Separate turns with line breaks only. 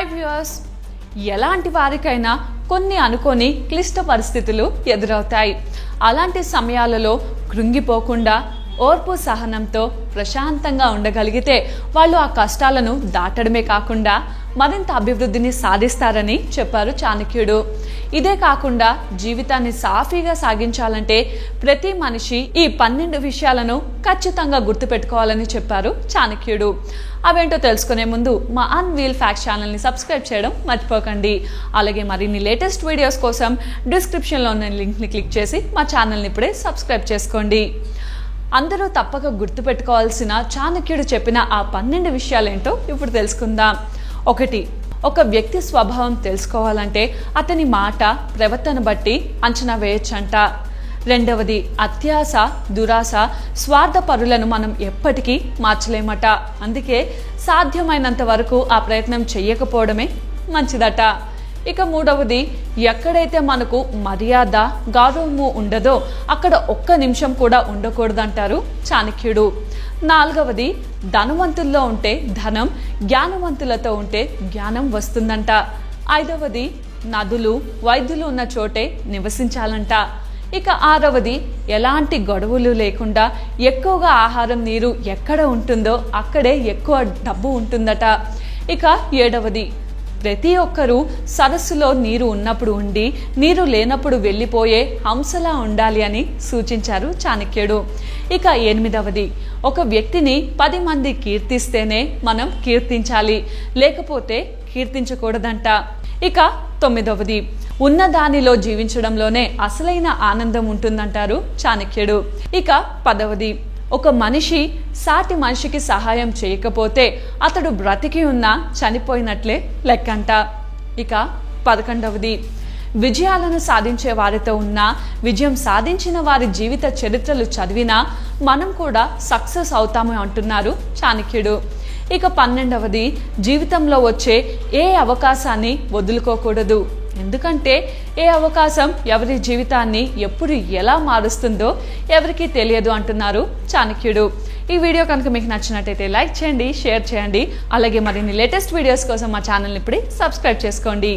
Hi viewers, ఎలాంటి వారికైనా కొన్ని అనుకోని క్లిష్ట పరిస్థితులు ఎదురవుతాయి. అలాంటి సమయాలలో కృంగిపోకుండా ఓర్పు సహనంతో ప్రశాంతంగా ఉండగలిగితే వాళ్ళు ఆ కష్టాలను దాటడమే కాకుండా మరింత అభివృద్ధిని సాధిస్తారని చెప్పారు చాణక్యుడు. ఇదే కాకుండా జీవితాన్ని సాఫీగా సాగించాలంటే ప్రతి మనిషి ఈ 12 విషయాలను ఖచ్చితంగా గుర్తుపెట్టుకోవాలని చెప్పారు చాణక్యుడు. అవేంటో తెలుసుకునే ముందు మా అన్వీల్ ఫ్యాక్ట్స్ ఛానల్ని సబ్స్క్రైబ్ చేయడం మర్చిపోకండి. అలాగే మరిన్ని లేటెస్ట్ వీడియోస్ కోసం డిస్క్రిప్షన్లో ఉన్న లింక్ని క్లిక్ చేసి మా ఛానల్ని ఇప్పుడే సబ్స్క్రైబ్ చేసుకోండి. అందరూ తప్పక గుర్తుపెట్టుకోవాల్సిన చాణక్యుడు చెప్పిన ఆ 12 విషయాలేంటో ఇప్పుడు తెలుసుకుందాం. 1. ఒక వ్యక్తి స్వభావం తెలుసుకోవాలంటే అతని మాట ప్రవర్తన బట్టి అంచనా వేయొచ్చంట. 2. అత్యాశ, దురాశ, స్వార్థపరులను మనం ఎప్పటికీ మార్చలేమట. అందుకే సాధ్యమైనంత వరకు ఆ ప్రయత్నం చెయ్యకపోవడమే మంచిదట. ఇక 3. ఎక్కడైతే మనకు మర్యాద, గౌరవము ఉండదో అక్కడ ఒక్క నిమిషం కూడా ఉండకూడదంటారు చాణక్యుడు. 4. ధనవంతుల్లో ఉంటే ధనం, జ్ఞానవంతులతో ఉంటే జ్ఞానం వస్తుందంట. 5. నదులు, వైద్యులు ఉన్న చోటే నివసించాలంట. ఇక 6. ఎలాంటి గొడవలు లేకుండా ఎక్కువగా ఆహారం, నీరు ఎక్కడ ఉంటుందో అక్కడే ఎక్కువ డబ్బు ఉంటుందట. ఇక 7. ప్రతి ఒక్కరూ సరస్సులో నీరు ఉన్నప్పుడు ఉండి నీరు లేనప్పుడు వెళ్ళిపోయే హంసలా ఉండాలి అని సూచించారు చాణక్యుడు. ఇక 8. ఒక వ్యక్తిని 10 మంది కీర్తిస్తేనే మనం కీర్తించాలి, లేకపోతే కీర్తించకూడదంట. ఇక 9. ఉన్న దానిలో జీవించడంలోనే అసలైన ఆనందం ఉంటుందంటారు చాణక్యుడు. ఇక 10. ఒక మనిషి సాటి మనిషికి సహాయం చేయకపోతే అతడు బ్రతికి ఉన్నా చనిపోయినట్లే లెక్కంట. ఇక 11. విజయాలను సాధించే వారితో ఉన్నా, విజయం సాధించిన వారి జీవిత చరిత్రలు చదివినా మనం కూడా సక్సెస్ అవుతాము అంటున్నారు చాణక్యుడు. ఇక 12. జీవితంలో వచ్చే ఏ అవకాశాన్ని వదులుకోకూడదు. ఎందుకంటే ఏ అవకాశం ఎవరి జీవితాన్ని ఎప్పుడు ఎలా మారుస్తుందో ఎవరికీ తెలియదు అంటున్నారు చాణక్యుడు. ఈ వీడియో కనుక మీకు నచ్చినట్టయితే లైక్ చేయండి, షేర్ చేయండి. అలాగే మరిన్ని లేటెస్ట్ వీడియోస్ కోసం మా ఛానల్ని ఇప్పుడే సబ్స్క్రైబ్ చేసుకోండి.